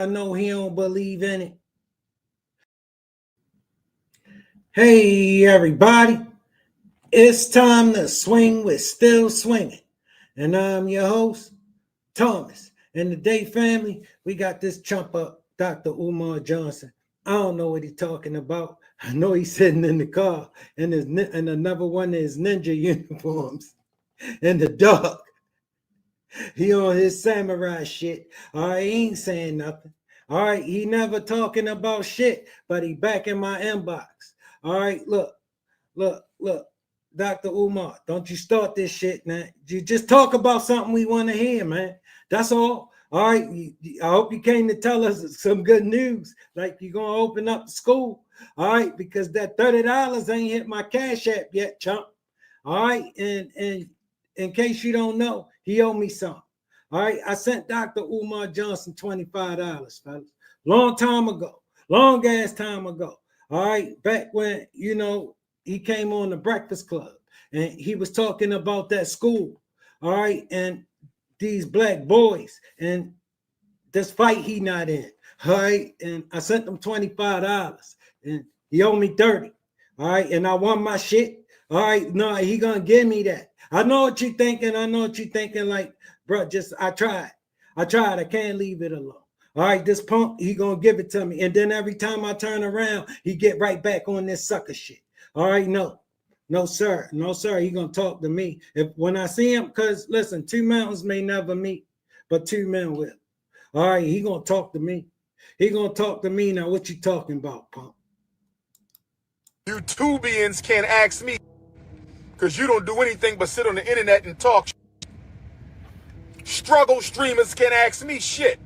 I know he don't believe in it. Hey, everybody. It's time to swing with Still Swinging. And I'm your host, Thomas. And today, family, we got this chump up, Dr. Umar Johnson. I don't know what he's talking about. I know he's sitting in the car in another one of his ninja uniforms in the dark. He on his samurai shit. All right, he ain't saying nothing. All right, he never talking about shit, but he back in my inbox. All right, look. Dr. Umar, don't you start this shit, man. You just talk about something we want to hear, man. That's all. All right, I hope you came to tell us some good news, like you're going to open up the school. All right, because that $30 ain't hit my Cash App yet, chump. All right, and in case you don't know, he owed me some. All right, I sent Dr. Umar Johnson $25, fellas. Long time ago. Long ass time ago. All right, back when, he came on the Breakfast Club and he was talking about that school. All right, and these black boys and this fight he not in. All right, and I sent him $25 and he owed me 30. All right, and I won my shit. All right, no, he gonna give me that. I know what you're thinking. Like, bro, I tried. I can't leave it alone. All right, this punk, he gonna give it to me. And then every time I turn around, he get right back on this sucker shit. All right, no, sir. He gonna talk to me. When I see him, because listen, two mountains may never meet, but two men will. All right, he gonna talk to me. Now, what you talking about, punk? You Tubians can't ask me, because you don't do anything but sit on the internet and talk. Struggle streamers can't ask me shit.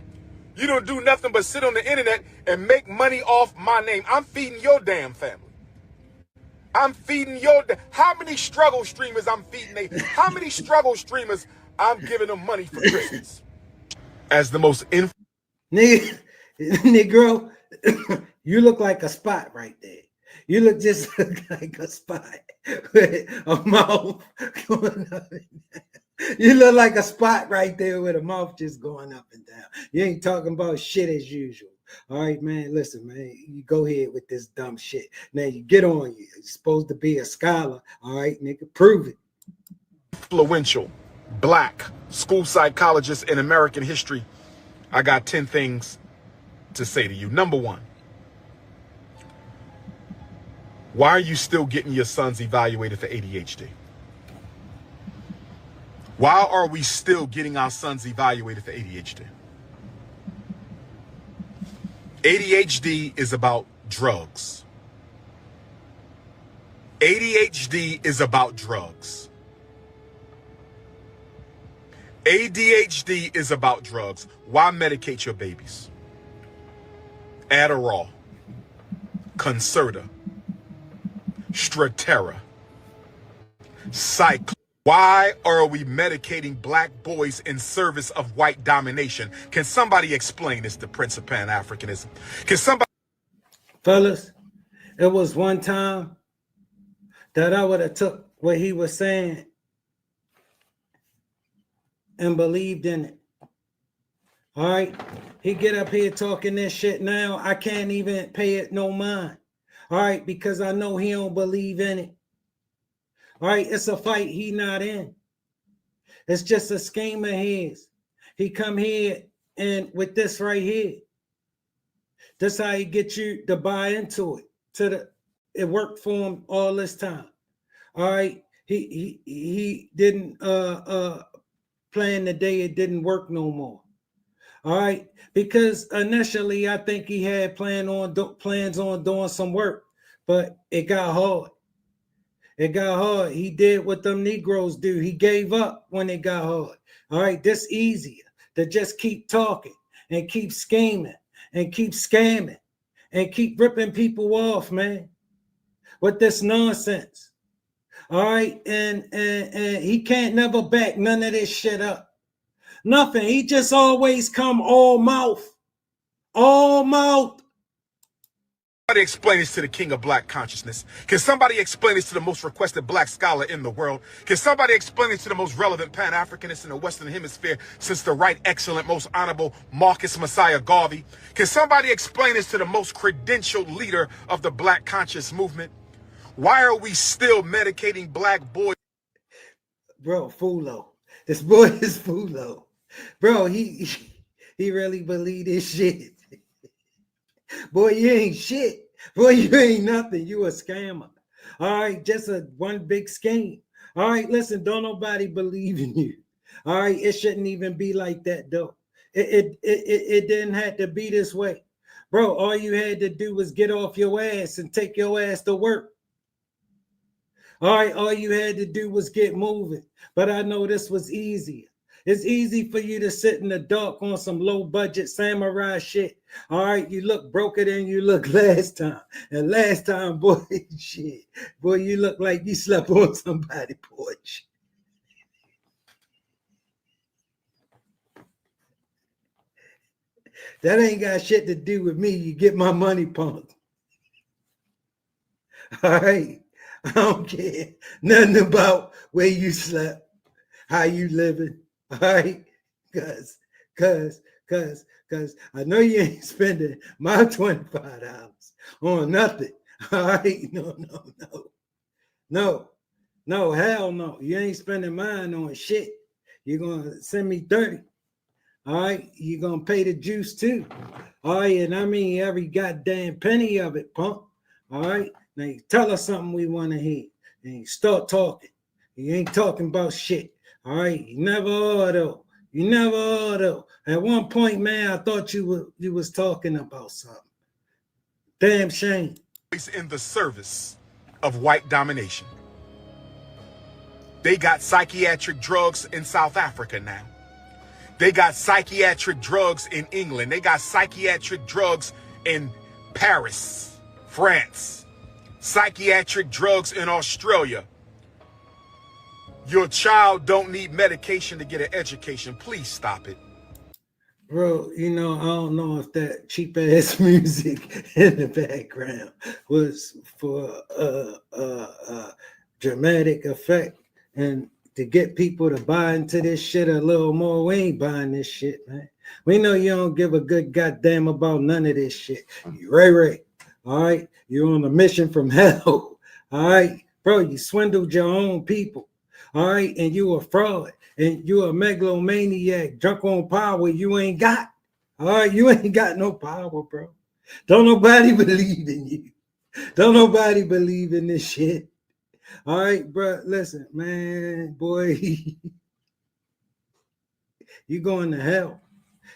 You don't do nothing but sit on the internet and make money off my name. I'm feeding your damn family. How many struggle streamers I'm feeding? How many struggle streamers I'm giving them money for Christmas? As the most Negro, you look like a spot right there. You look just like a spot with a mouth going up and down. You look like a spot right there with a mouth just going up and down. You ain't talking about shit as usual. All right, man, listen, man, you go ahead with this dumb shit. Now you get on you. You're supposed to be a scholar. All right, nigga, prove it. Influential black school psychologist in American history. I got 10 things to say to you. Number one, why are you still getting your sons evaluated for ADHD? Why are we still getting our sons evaluated for ADHD? ADHD is about drugs. ADHD is about drugs. ADHD is about drugs. Why medicate your babies? Adderall, Concerta, Strattera, Cyclone. Why are we medicating black boys in service of white domination? Can somebody explain this, the Prince of Pan-Africanism? Can somebody... Fellas, it was one time that I would have took what he was saying and believed in it. All right, he get up here talking this shit now. I can't even pay it no mind. All right, because I know he don't believe in it. All right, it's a fight he not in. It's just a scheme of his. He come here and with this right here, that's how he get you to buy into it. It worked for him all this time. All right, he didn't plan the day it didn't work no more. All right, because initially I think he had plans on doing some work, but it got hard. He did what them Negroes do. He gave up when it got hard. All right, this easier to just keep talking and keep scheming and keep scamming and keep ripping people off, man, with this nonsense. All right, and he can't never back none of this shit up. Nothing. He just always come all mouth. All mouth. somebody explain this to the king of black consciousness? Can somebody explain this to the most requested black scholar in the world? Can somebody explain this to the most relevant Pan-Africanist in the Western Hemisphere since the right excellent, most honorable Marcus Messiah Garvey? Can somebody explain this to the most credentialed leader of the black conscious movement? Why are we still medicating black boys? Bro, Fulo. This boy is Fulo. Bro, he really believe this shit. Boy, you ain't shit. Boy, you ain't nothing. You a scammer. All right, just one big scheme. All right, listen, don't nobody believe in you. All right, it shouldn't even be like that, though. It didn't have to be this way. Bro, all you had to do was get off your ass and take your ass to work. All right, all you had to do was get moving. But I know this was easier. It's easy for you to sit in the dark on some low budget samurai shit. All right, you look broker than you look last time. And last time, boy, shit. Boy, you look like you slept on somebody's porch. That ain't got shit to do with me. You get my money, punk. All right. I don't care nothing about where you slept, how you living. All right. Cause I know you ain't spending my $25 on nothing. All right. No, hell no. You ain't spending mine on shit. You're gonna send me 30. All right, you're gonna pay the juice too. All right, and I mean every goddamn penny of it, punk. All right, now you tell us something we want to hear, and you start talking. You ain't talking about shit. All right, you never are though. You never are though. At one point, man, I thought you was talking about something. Damn shame. In the service of white domination. They got psychiatric drugs in South Africa now. They got psychiatric drugs in England. They got psychiatric drugs in Paris, France. Psychiatric drugs in Australia. Your child don't need medication to get an education. Please stop it. Bro, I don't know if that cheap ass music in the background was for dramatic effect and to get people to buy into this shit a little more. We ain't buying this shit, man. We know you don't give a good goddamn about none of this shit. You Ray. All right? You're on a mission from hell. All right? Bro, you swindled your own people. All right? And you a fraud. And you a megalomaniac drunk on power you ain't got. All right? You ain't got no power, bro. Don't nobody believe in you. Don't nobody believe in this shit. All right, bro, listen, man, boy, you going to hell.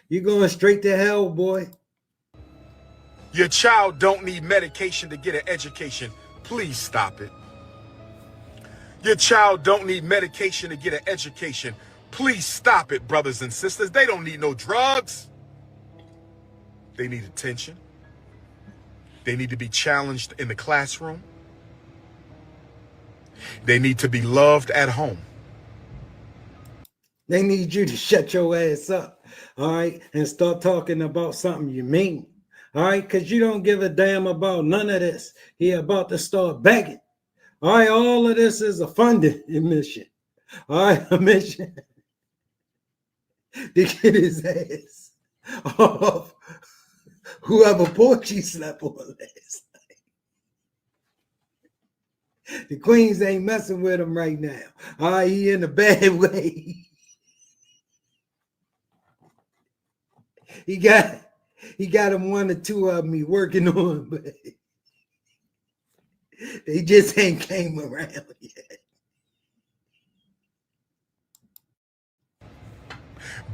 You going straight to hell, boy. Your child don't need medication to get an education. Please stop it. Your child don't need medication to get an education. Please stop it, brothers and sisters. They don't need no drugs. They need attention. They need to be challenged in the classroom. They need to be loved at home. They need you to shut your ass up, all right, and start talking about something you mean, all right, because you don't give a damn about none of this. He about to start begging. All right, all of this is a funding mission. All right, a mission to get his ass off whoever porch he slept on last. The Queens ain't messing with him right now. All right, he in a bad way. He got him one or two of them he working on, but they just ain't came around yet.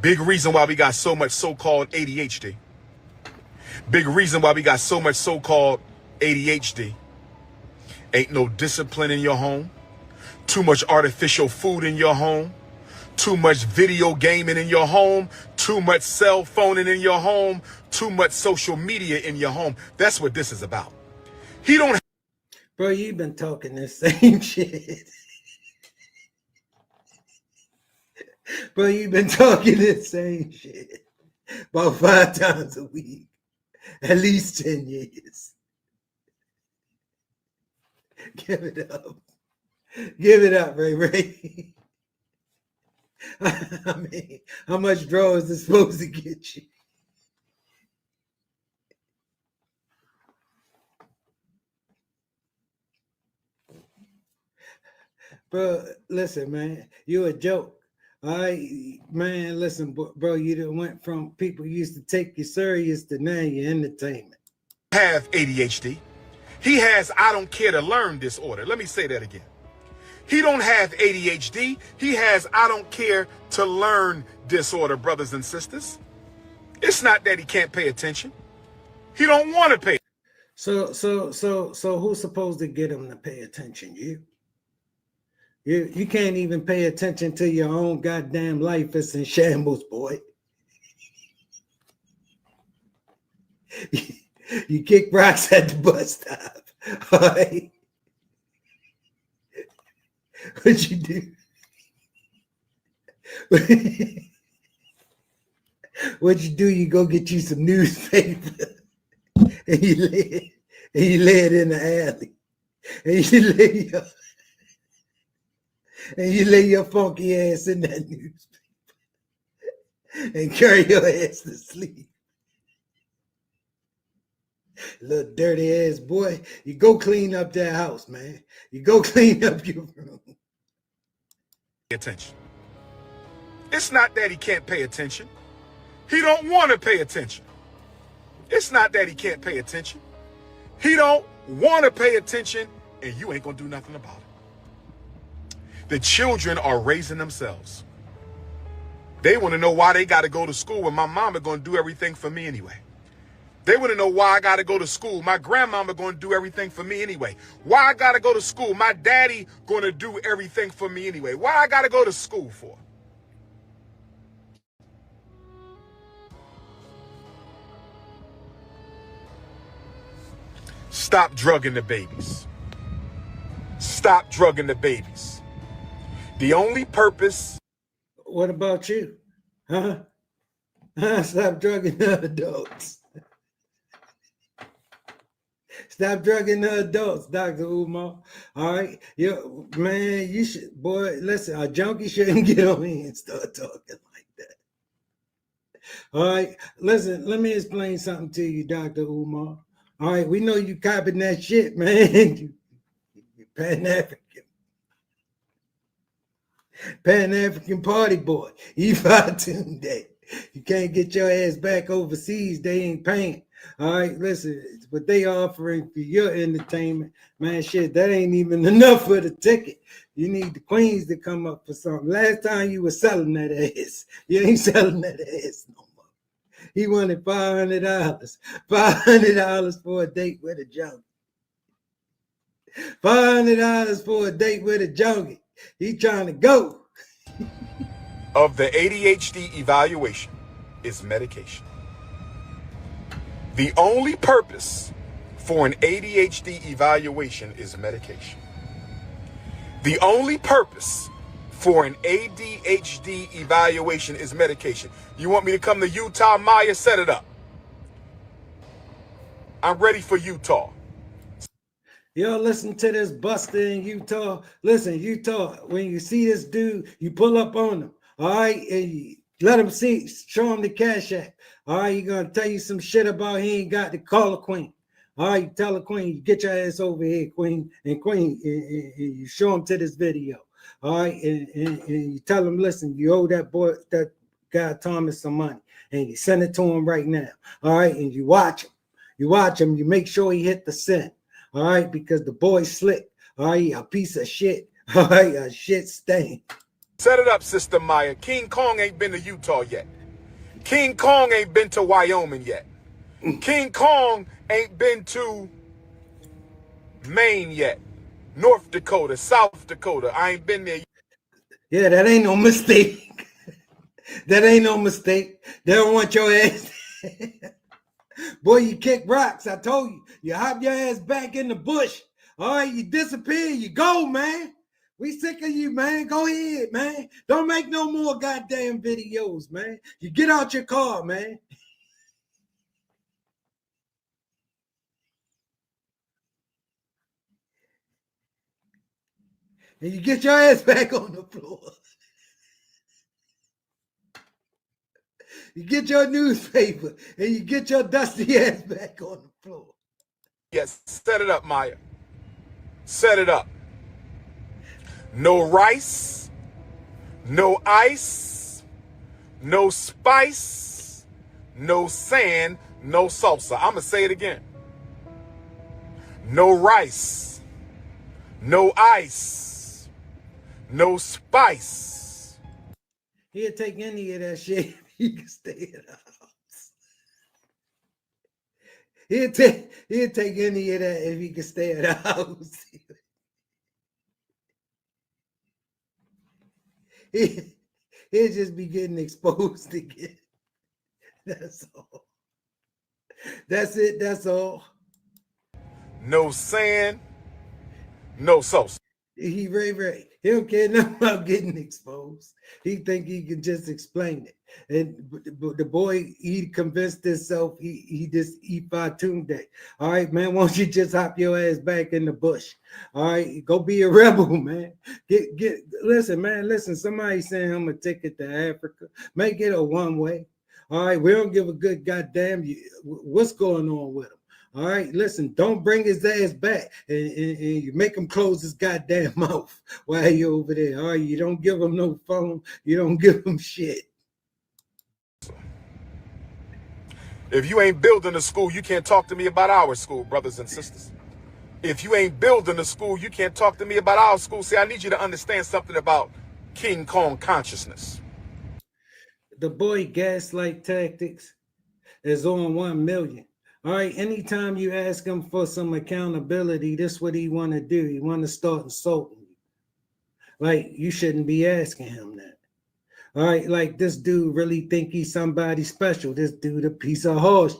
Big reason why we got so much so-called ADHD. Big reason why we got so much so-called ADHD. Ain't no discipline in your home. Too much artificial food in your home. Too much video gaming in your home. Too much cell phoning in your home. Too much social media in your home. That's what this is about. He don't. Bro, you've been talking the same shit. Bro, you've been talking the same shit about 5 times a week. At least 10 years. Give it up. Give it up, Ray Ray. I mean, how much draw is this supposed to get you? Bro, listen, man, you a joke. All right, man, listen, bro, you done went from people used to take you serious to now you're entertainment. Have ADHD. He has I don't care to learn disorder. Let me say that again. He don't have ADHD. He has I don't care to learn disorder, brothers and sisters. It's not that he can't pay attention. He don't want to pay. So who's supposed to get him to pay attention? You can't even pay attention to your own goddamn life. It's in shambles, boy. You kick rocks at the bus stop. All right. What you do? What you do? You go get you some newspaper and you lay it in the alley. And you lay your funky ass in that newspaper and carry your ass to sleep. Little dirty ass boy, you go clean up that house, man. You go clean up your room. Attention. It's not that he can't pay attention. He don't want to pay attention. It's not that he can't pay attention. He don't want to pay attention, and you ain't gonna do nothing about it. The children are raising themselves. They want to know why they got to go to school when my mama gonna do everything for me anyway. They want to know why I got to go to school. My grandmama going to do everything for me anyway. Why I got to go to school. My daddy going to do everything for me anyway. Why I got to go to school for? Stop drugging the babies. Stop drugging the babies. The only purpose. What about you? Huh? Stop drugging the adults. Stop drugging the adults, Dr. Umar. All right. Man, you should, boy, listen, a junkie shouldn't get on here and start talking like that. All right. Listen, let me explain something to you, Dr. Umar. All right. We know you copping that shit, man. You Pan-African party boy. E5 Tuesday. You can't get your ass back overseas. They ain't paying. All right, listen, what they offering for your entertainment, man, shit, that ain't even enough for the ticket. You need the queens to come up for something. Last time you were selling that ass, you ain't selling that ass no more. He wanted $500. $500 for a date with a junkie. $500 for a date with a junkie. He trying to go. Of the ADHD evaluation is medication. The only purpose for an ADHD evaluation is medication. The only purpose for an ADHD evaluation is medication. You want me to come to Utah, Maya? Set it up. I'm ready for Utah. Yo, listen to this buster in Utah. Listen, Utah, when you see this dude, you pull up on him. All right, and you let him see, show him the cash app. All right, he's gonna tell you some shit about he ain't got to call a queen. All right, you tell the queen, you get your ass over here, queen, and you show him to this video. All right, and you tell him, listen, you owe that boy, that guy Thomas some money, and you send it to him right now. All right, and you watch him, you make sure he hit the send. All right, because the boy's slick. All right, a piece of shit. All right, a shit stain. Set it up, Sister Maya. King Kong ain't been to Utah yet. King Kong ain't been to Wyoming yet. King Kong ain't been to Maine yet. North Dakota, South Dakota. I ain't been there. Yeah, that ain't no mistake. That ain't no mistake. They don't want your ass. Boy, you kick rocks. I told you. You hop your ass back in the bush. All right, you disappear. You go, man. We sick of you, man. Go ahead, man. Don't make no more goddamn videos, man. You get out your car, man. and you get your ass back on the floor. You get your newspaper and you get your dusty ass back on the floor. Yes, set it up, Maya. Set it up. No rice, no ice, no spice, no sand, no salsa. I'm going to say it again. No rice, no ice, no spice. He'll take any of that shit if he can stay at the house. He'll take any of that if he can stay at the house. He'll just be getting exposed again. That's all. That's it. That's all. No sand, no sauce. He right. He don't care nothing about getting exposed. He think he can just explain it. And the boy, he convinced himself he fine-tuned that. All right, man, why don't you just hop your ass back in the bush? All right, go be a rebel, man. Listen, man, listen, somebody sent him a ticket to Africa. Make it a one-way. All right, we don't give a good goddamn what's going on with him. All right, listen, don't bring his ass back and you make him close his goddamn mouth while you're over there. All right, you don't give him no phone. You don't give him shit. If you ain't building a school, you can't talk to me about our school, brothers and sisters. If you ain't building a school, you can't talk to me about our school. See, I need you to understand something about King Kong consciousness. The boy gaslight tactics is on 1 million. All right, anytime you ask him for some accountability, this is what he want to do. He want to start insulting you. Like, you shouldn't be asking him that. All right, like this dude really think he's somebody special. This dude a piece of horse.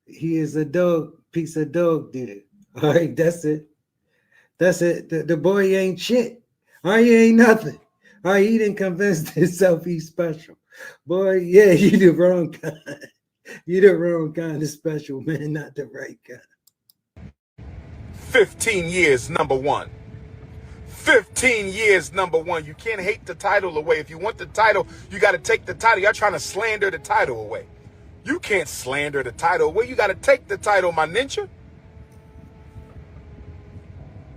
He is a piece of dog dude. All right, that's it. That's it. The boy ain't shit. All right, he ain't nothing. All right, he didn't convince himself he's special. Boy, yeah, you the wrong kind. You the wrong kind of special, man, not the right kind. 15 years, number one. 15 years, number one. You can't hate the title away. If you want the title, you got to take the title. You're trying to slander the title away. You can't slander the title away. You got to take the title, my ninja.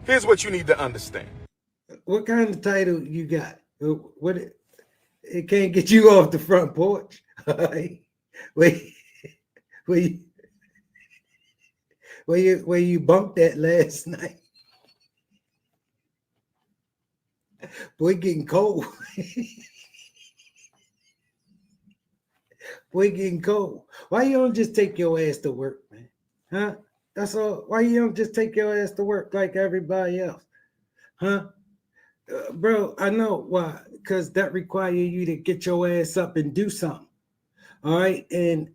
Here's what you need to understand. What kind of title you got? What it can't get you off the front porch. All right. Where you bumped that last night? Boy, getting cold. Boy, getting cold. Why you don't just take your ass to work, man? Huh? That's all. Why you don't just take your ass to work like everybody else? Huh? Bro, I know why. Because that requires you to get your ass up and do something. All right, and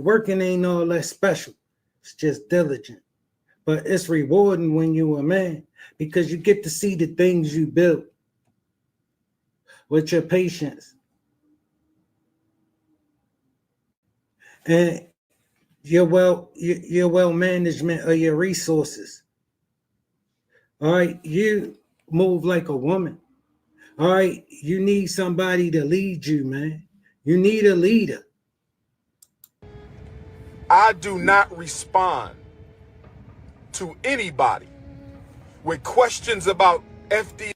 working ain't all that special. It's just diligent, but it's rewarding when you're a man because you get to see the things you build with your patience and your well management of your resources. All right, you move like a woman. All right, you need somebody to lead you, man. You need a leader. I do not respond to anybody with questions about FD.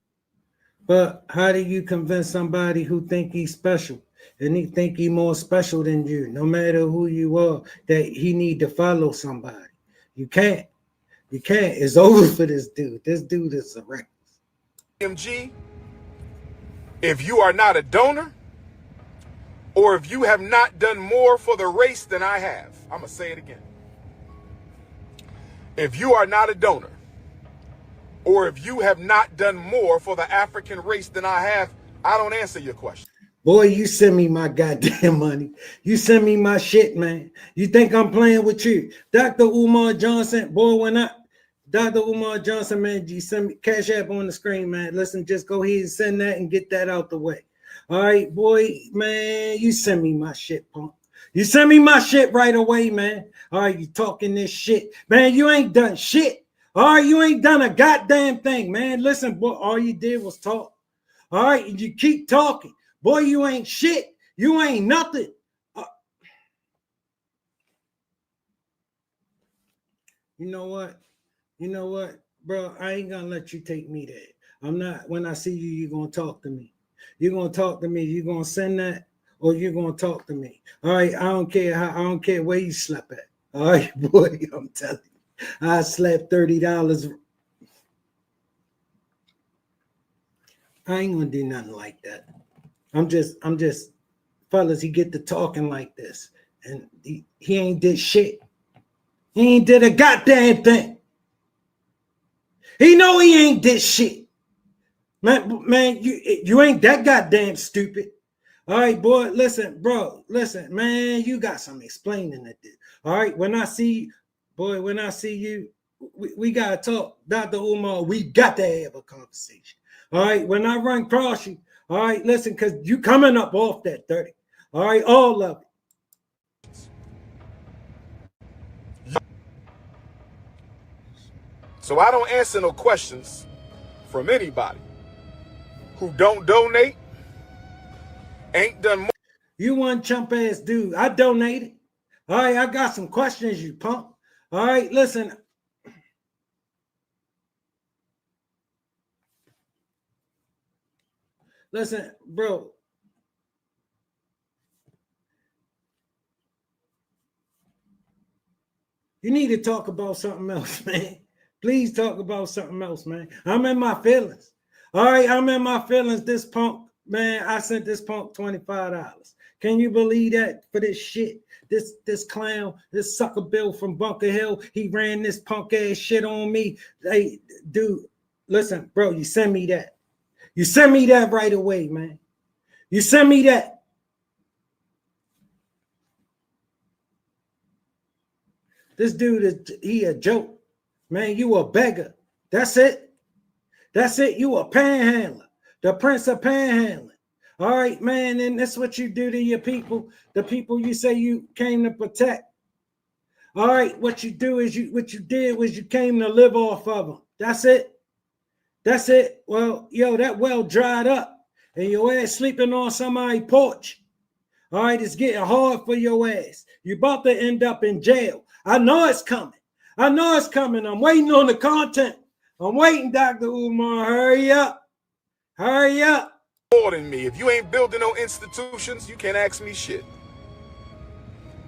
But how do you convince somebody who think he's special and he think he more special than you, no matter who you are, that he need to follow somebody? You can't. You can't. It's over for this dude. This dude is a wreck. MG, if you are not a donor, or if you have not done more for the race than I have, I'm going to say it again. If you are not a donor, or if you have not done more for the African race than I have, I don't answer your question. Boy, you send me my goddamn money. You send me my shit, man. You think I'm playing with you? Dr. Umar Johnson, boy, Dr. Umar Johnson, man, you send me Cash App on the screen, man. Listen, just go ahead and send that and get that out the way. All right, boy, man, you send me my shit, punk. You send me my shit right away, man. All right, you talking this shit. Man, you ain't done shit. All right, you ain't done a goddamn thing, man. Listen, boy, all you did was talk. All right, and you keep talking. Boy, you ain't shit. You ain't nothing. You know what? You know what, bro? I ain't gonna let you take me there. I'm not. When I see you, you're gonna talk to me. You're gonna talk to me. You're gonna send that, or you're gonna talk to me. All right. I don't care how. I don't care where you slept at. All right, boy. I'm telling you, I slept $30. I ain't gonna do nothing like that. I'm just, fellas. He get to talking like this, and he ain't did shit. He ain't did a goddamn thing. He know he ain't did shit. Man, you ain't that goddamn stupid. All right, boy, listen, bro, listen, man, you got some explaining to do. All right, when I see you, we gotta talk. Dr. Umar, we got to have a conversation. All right, when I run across you, all right, listen, because you coming up off that 30. All right, all of it. So I don't answer no questions from anybody who don't donate, ain't done more. You one chump ass dude. I donated. All right, I got some questions, you punk. All right, listen. Listen, bro. You need to talk about something else, man. Please talk about something else, man. I'm in my feelings. All right, I'm in my feelings. This punk, man, I sent this punk $25. Can you believe that for this shit? This clown, this sucker Bill from Bunker Hill, he ran this punk ass shit on me. Hey, dude, listen, bro, you send me that. You send me that right away, man. You send me that. This dude he a joke. Man, you a beggar. That's it. That's it. You a panhandler. The prince of panhandling. All right, man, and that's what you do to your people, the people you say you came to protect. All right, what you did was you came to live off of them. That's it. That's it. Well, yo, that well dried up, and your ass sleeping on somebody's porch. All right, it's getting hard for your ass. You about to end up in jail. I know it's coming. I know it's coming. I'm waiting on the content. I'm waiting, Dr. Umar. Hurry up. Hurry up. More than me. If you ain't building no institutions, you can't ask me shit.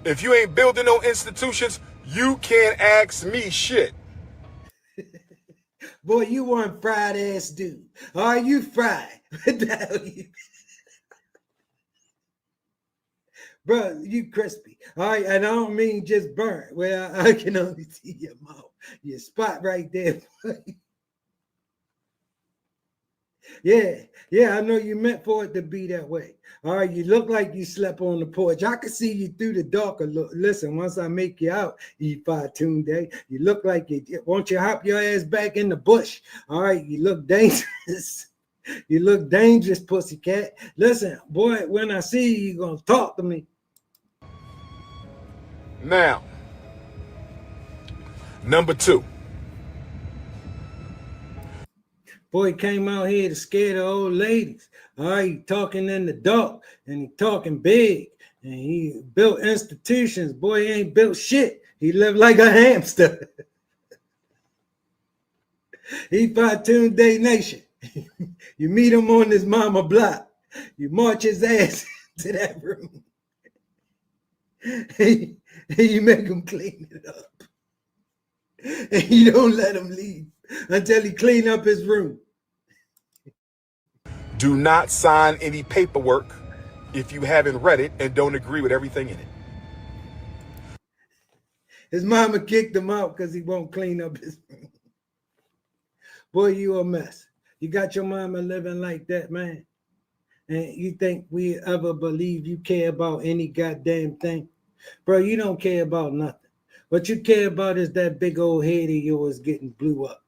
If you ain't building no institutions, you can't ask me shit. Boy, you one fried ass dude. All right, you fried. What the hell you? Bro, you crispy. All right, and I don't mean just burnt. Well, I can only see your mouth. Your spot right there. Yeah, I know you meant for it to be that way. All right, you look like you slept on the porch. I can see you through the dark. Listen, once I make you out, E5 you look like you. Won't you hop your ass back in the bush? All right, you look dangerous. You look dangerous, pussycat. Listen, boy, when I see you, you're going to talk to me. Now, number 2. Boy, he came out here to scare the old ladies. All right, he talking in the dark, and he talking big, and he built institutions. Boy, he ain't built shit. He lived like a hamster. He Platoon Day Nation. You meet him on his mama block. You march his ass to that room. And you make him clean it up. And you don't let him leave until he clean up his room. Do not sign any paperwork if you haven't read it and don't agree with everything in it. His mama kicked him out because he won't clean up his room. Boy, you a mess. You got your mama living like that, man. And you think we ever believe you care about any goddamn thing? Bro, you don't care about nothing. What you care about is that big old head of yours getting blew up.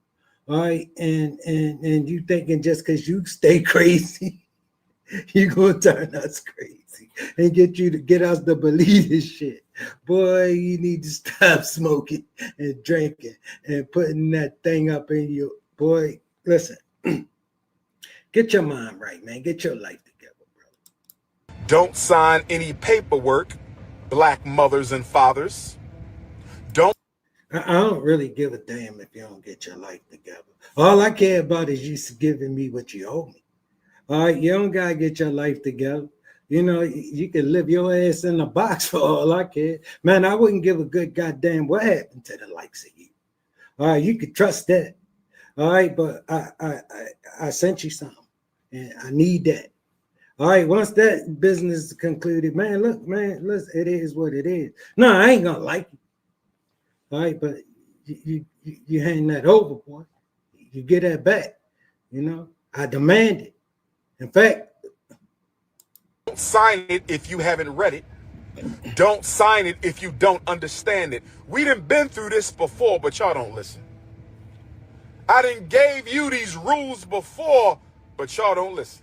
All right, and you thinking just because you stay crazy, You're gonna turn us crazy and get us to believe this shit. Boy, you need to stop smoking and drinking and putting that thing up in you. Boy, listen, get your mind right, man. Get your life together, bro. Don't sign any paperwork, black mothers and fathers. Don't. I don't really give a damn if you don't get your life together. All I care about is you giving me what you owe me. All right, you don't gotta get your life together. You know, you can live your ass in a box for all I care. Man, I wouldn't give a good goddamn what happened to the likes of you. All right, you could trust that. All right, but I sent you something, and I need that. All right, once that business is concluded, man, look, man, listen, it is what it is. No, I ain't gonna like you. All right, but you hand that over, boy. You get that back. You know, I demand it. In fact, Don't sign it if you haven't read it. Don't sign it if you don't understand it. We done been through this before, but y'all don't listen. I done gave you these rules before, but y'all don't listen.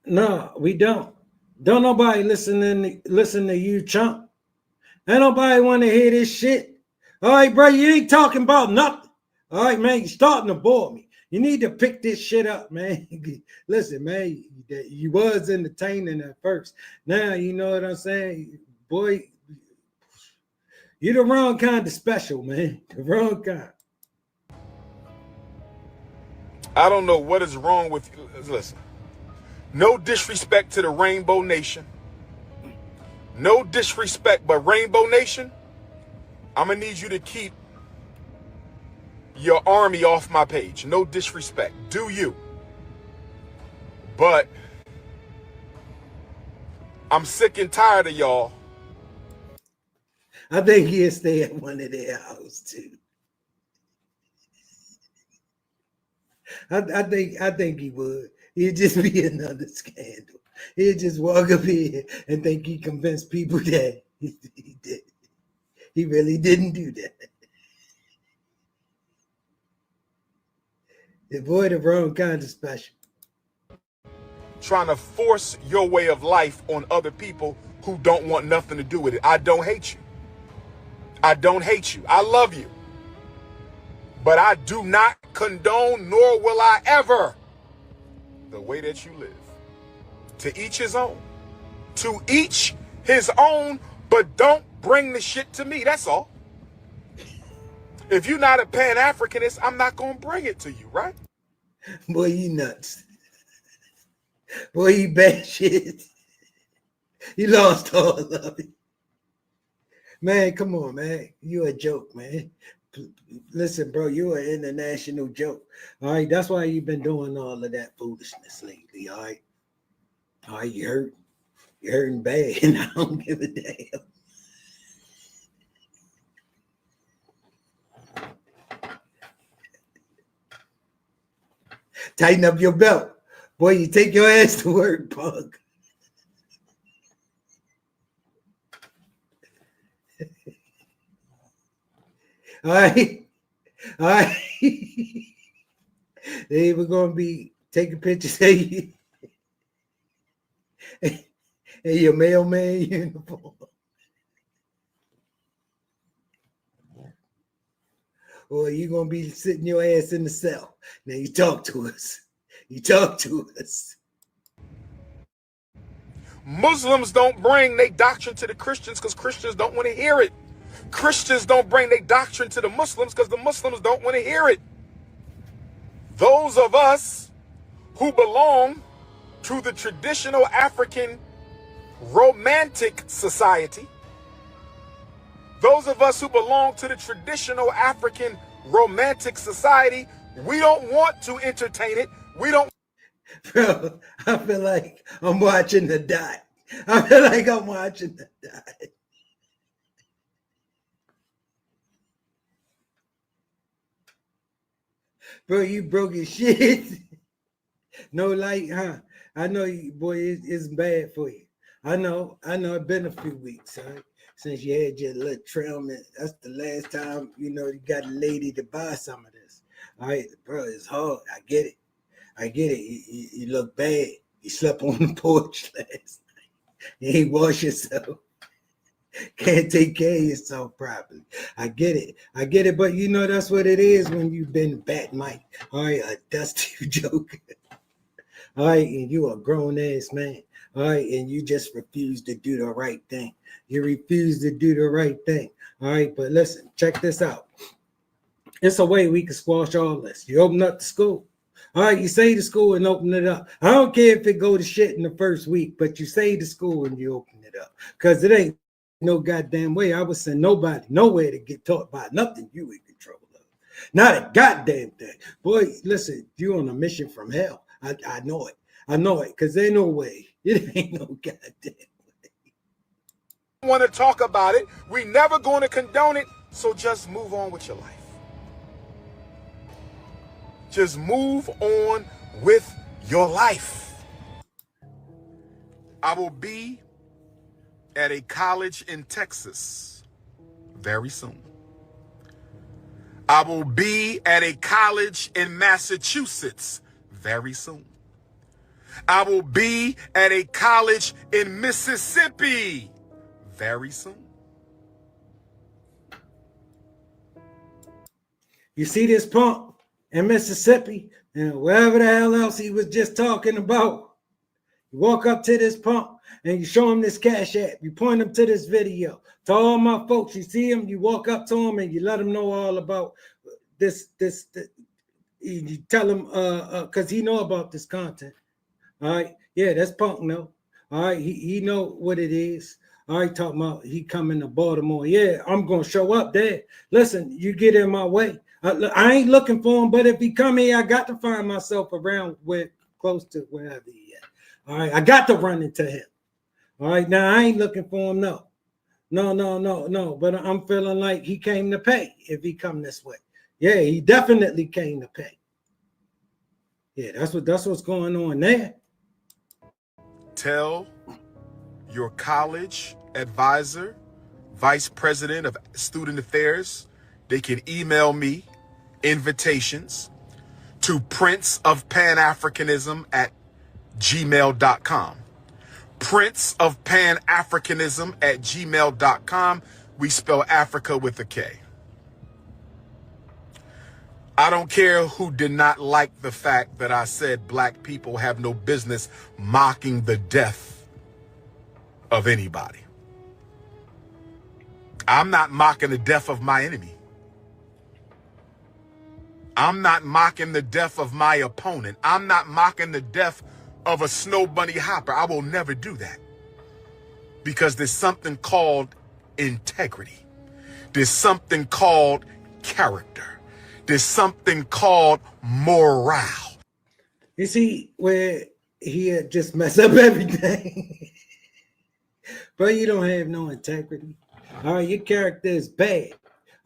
no, we don't. Don't nobody listen to you, chump. Ain't nobody want to hear this shit. All right, bro, you ain't talking about nothing. All right, man, you're starting to bore me. You need to pick this shit up, man. Listen, man, you was entertaining at first. Now, you know what I'm saying? Boy, you're the wrong kind of special, man. The wrong kind. I don't know what is wrong with you. Listen, no disrespect to the Rainbow Nation. No disrespect, but Rainbow Nation, I'm going to need you to keep your army off my page. No disrespect. Do you? But I'm sick and tired of y'all. I think he'll stay at one of their houses too. I think he would. He'd just be another scandal. He'd just walk up here and think he convinced people that he did. He really didn't do that. The boy, the wrong kind of special. Trying to force your way of life on other people who don't want nothing to do with it. I don't hate you. I don't hate you. I love you. But I do not condone, nor will I ever, the way that you live. To each his own. To each his own, but don't bring the shit to me. That's all. If you're not a Pan-Africanist, I'm not going to bring it to you, right? Boy, you nuts. Boy, you bad shit. You lost all of it. Man, come on, man. You a joke, man. Listen, bro, you're an international joke. All right, that's why you've been doing all of that foolishness lately. All right, you're hurting bad, and I don't give a damn. Tighten up your belt, boy. You take your ass to work, punk. All right. They even gonna be taking pictures of you in your mailman uniform. Or you gonna be sitting your ass in the cell. Now you talk to us. You talk to us. Muslims don't bring their doctrine to the Christians because Christians don't want to hear it. Christians don't bring their doctrine to the Muslims because the Muslims don't want to hear it. Those of us who belong to the traditional African romantic society, those of us who belong to the traditional African romantic society, we don't want to entertain it. We don't. Bro, I feel like I'm watching the dot. I feel like I'm watching the dot. Bro, you broke your shit. No light, huh? I know you, boy, it's bad for you. I know it's been a few weeks, huh? Since you had your little trim. That's the last time, you got a lady to buy some of this. All right, bro, it's hard. I get it. I get it. You look bad. You slept on the porch last night. You ain't wash yourself. Can't take care of yourself properly. I get it. I get it. But you know that's what it is when you've been Bat Mike. All right, a dusty joker. All right, and you a grown ass man. All right, and you just refuse to do the right thing. You refuse to do the right thing. All right, but listen, check this out. It's a way we can squash all this. You open up the school. All right, you say the school and open it up. I don't care if it go to shit in the first week, but you say the school and you open it up. Because it ain't no goddamn way I would send nobody nowhere to get taught by nothing you in control of. Not a goddamn thing. Boy, listen, you on a mission from hell. I know it. I know it, because there ain't no way. It ain't no goddamn way. Want to talk about it. We never going to condone it. So just move on with your life. Just move on with your life. I will be at a college in Texas very soon. I will be at a college in Massachusetts very soon. I will be at a college in Mississippi very soon. You see this punk in Mississippi and wherever the hell else he was just talking about. You walk up to this punk and you show him this Cash App. You point him to this video. To all my folks, you see him, you walk up to him and you let him know all about this. You tell him because he know about this content. All right, yeah, that's punk. No, all right, he know what it is. All right, talking about he coming to Baltimore. Yeah, I'm gonna show up there. Listen, you get in my way. I ain't looking for him, but if he come here, I got to find myself around where close to wherever he at. All right, I got to run into him. All right, now I ain't looking for him. No. But I'm feeling like he came to pay if he come this way. Yeah, he definitely came to pay. Yeah, that's what's going on there. Tell your college advisor, vice president of student affairs, they can email me invitations to princeofpanafricanism@gmail.com. princeofpanafricanism@gmail.com. We spell Africa with a K. I don't care who did not like the fact that I said black people have no business mocking the death of anybody. I'm not mocking the death of my enemy. I'm not mocking the death of my opponent. I'm not mocking the death of a snow bunny hopper. I will never do that. Because there's something called integrity. There's something called character. There's something called morale. You see where he had just messed up everything. Bro, you don't have no integrity. All right, your character is bad.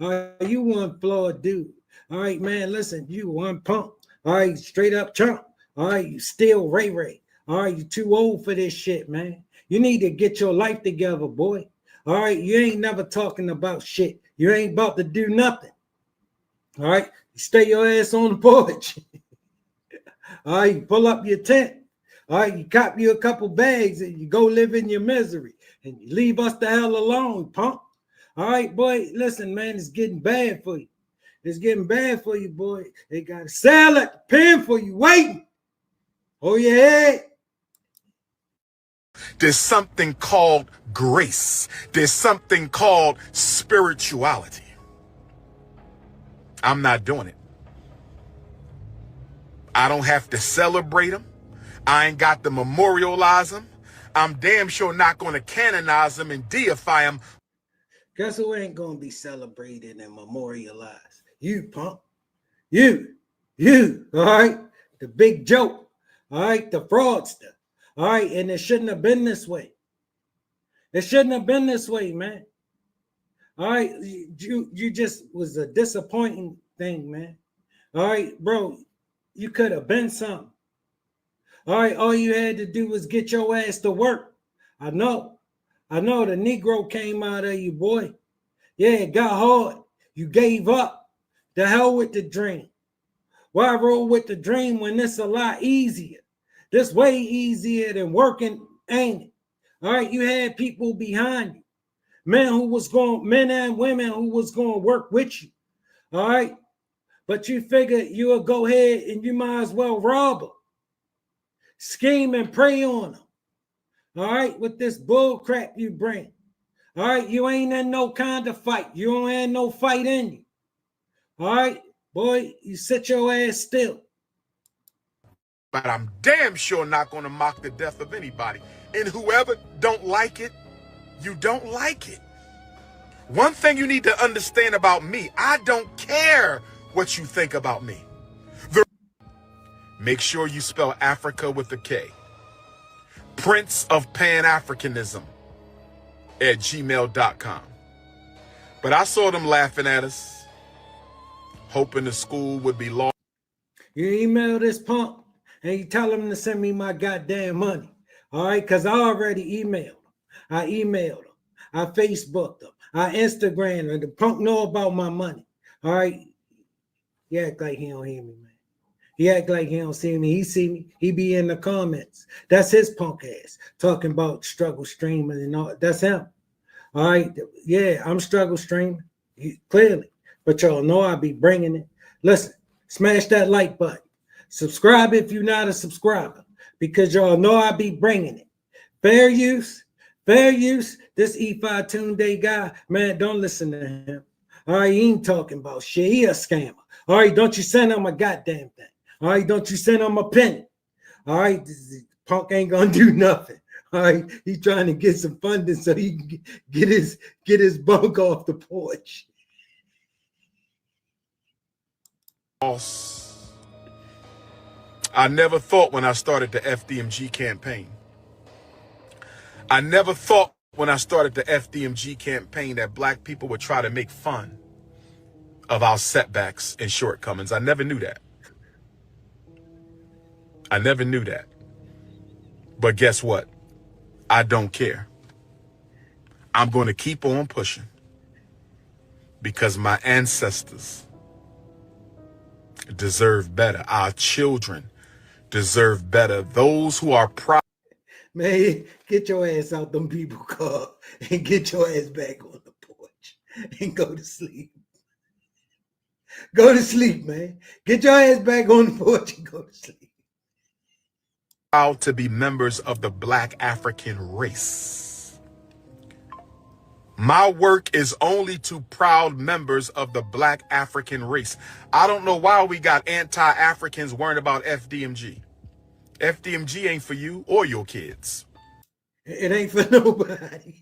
All right, you one flawed dude. All right, man, listen, you one punk. All right, straight up chump. All right, you still Ray Ray. All right, you too old for this shit, man. You need to get your life together, boy. All right, you ain't never talking about shit. You ain't about to do nothing. All right, you stay your ass on the porch. All right, you pull up your tent. All right, you cop you a couple bags and you go live in your misery and you leave us the hell alone, punk. All right, boy, listen, man, it's getting bad for you. It's getting bad for you, boy. They got a salad pen for you waiting. Hold your head. There's something called grace. There's something called spirituality. I'm not doing it. I don't have to celebrate them. I ain't got to memorialize them. I'm damn sure not going to canonize them and deify them. Guess who ain't going to be celebrated and memorialized? You, punk. You, all right? The big joke, all right? The fraudster, all right? And it shouldn't have been this way. It shouldn't have been this way, man. All right? You just was a disappointing thing, man. All right, bro, you could have been something. All right, all you had to do was get your ass to work. I know the Negro came out of you, boy. Yeah, it got hard. You gave up. The hell with the dream. Why roll with the dream when it's a lot easier? This way easier than working, ain't it? All right, you had people behind you, men and women who was going to work with you. All right, but you figured you would go ahead and you might as well rob them, scheme and prey on them. All right, with this bull crap you bring. All right, you ain't in no kind of fight. You don't have no fight in you. All right, boy, you sit your ass still. But I'm damn sure not going to mock the death of anybody. And whoever don't like it, you don't like it. One thing you need to understand about me, I don't care what you think about me. Make sure you spell Africa with a K. Prince of Pan-Africanism at gmail.com. But I saw them laughing at us, hoping the school would be lost. You email this punk and you tell him to send me my goddamn money. All right, because I already emailed him. I emailed him. I Facebooked him. I Instagrammed him. The punk know about my money. All right. He act like he don't hear me, man. He act like he don't see me. He see me. He be in the comments. That's his punk ass talking about struggle streaming and all. That's him. All right. Yeah, I'm struggle streaming. Clearly. But y'all know I be bringing it. Listen, smash that like button. Subscribe if you're not a subscriber, because y'all know I be bringing it. Fair use. Fair use. This E5 Tunde guy, man, don't listen to him. All right, he ain't talking about shit. He a scammer. All right, don't you send him a goddamn thing. All right, don't you send him a penny. All right, this punk ain't gonna do nothing. All right, he's trying to get some funding so he can get his bunk off the porch. I never thought when I started the FDMG campaign. I never thought when I started the FDMG campaign that black people would try to make fun of our setbacks and shortcomings. I never knew that. I never knew that. But guess what? I don't care. I'm going to keep on pushing because my ancestors deserve better. Our children deserve better. Those who are proud. Man, get your ass out them people car and get your ass back on the porch and go to sleep. Go to sleep, man. Get your ass back on the porch and go to sleep. Proud to be members of the Black African race. My work is only to proud members of the Black African race. I don't know why we got anti-Africans worrying about FDMG. FDMG ain't for you or your kids. It ain't for nobody.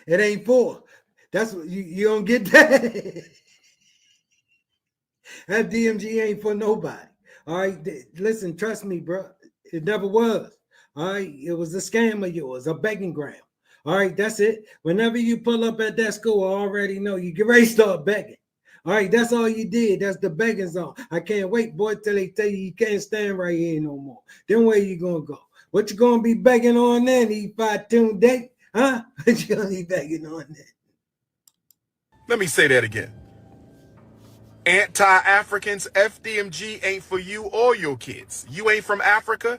It ain't for. That's what you don't get that. FDMG ain't for nobody. All right, listen, trust me, bro. It never was. All right, it was a scam of yours, a begging ground. All right, that's it. Whenever you pull up at that school, I already know you get ready to start begging. All right, that's all you did. That's the begging zone. I can't wait, boy, till they tell you can't stand right here no more. Then where you gonna go? What you gonna be begging on then? E5 Tunde? Huh? What you gonna be begging on then? Let me say that again. Anti-Africans, FDMG ain't for you or your kids. You ain't from Africa,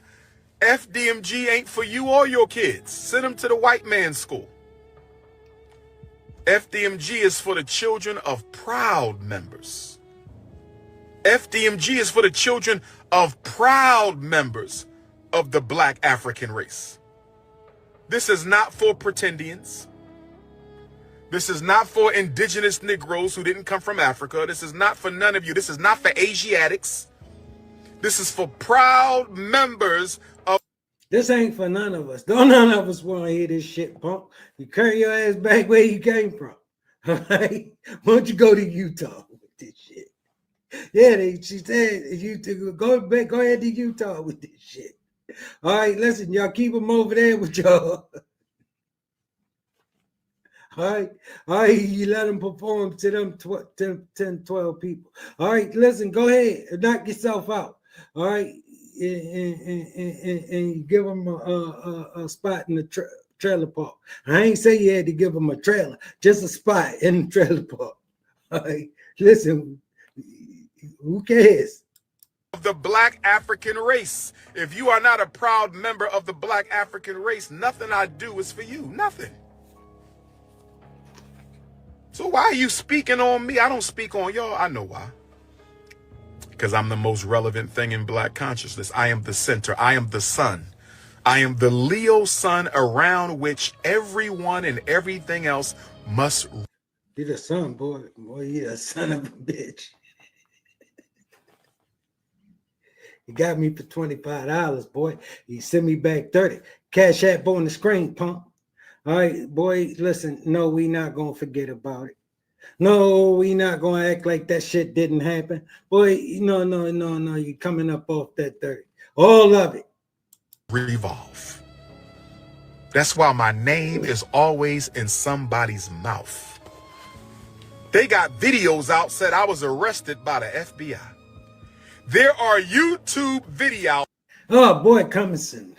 FDMG ain't for you or your kids. Send them to the white man's school. FDMG is for the children of proud members. FDMG is for the children of proud members of the Black African race. This is not for pretendians. This is not for indigenous Negroes who didn't come from Africa. This is not for none of you. This is not for Asiatics. This is for proud members of. This ain't for none of us. Don't none of us want to hear this shit, punk. You carry your ass back where you came from. All right? Why don't you go to Utah with this shit? Yeah, she said you to go back, go ahead to Utah with this shit. All right, listen, y'all keep them over there with y'all. All right, you let them perform to them 10, 12 people. All right, listen, go ahead and knock yourself out. All right, and give them a spot in the trailer park. I ain't say you had to give them a trailer, just a spot in the trailer park. All right, listen, who cares? Of the black African race. If you are not a proud member of the black African race, nothing I do is for you. Nothing. So why are you speaking on me? I don't speak on y'all. I know why. Because I'm the most relevant thing in black consciousness. I am the center. I am the sun. I am the Leo sun around which everyone and everything else must. You're the son, boy. Boy, you're a son of a bitch. You got me for $25, boy. You send me back 30. Cash app on the screen, punk. All right, boy, listen. No, we not going to forget about it. No, we not going to act like that shit didn't happen. Boy, no. You coming up off that 30. All of it. Revolve. That's why my name is always in somebody's mouth. They got videos out said I was arrested by the FBI. There are YouTube videos. Oh, boy, coming soon.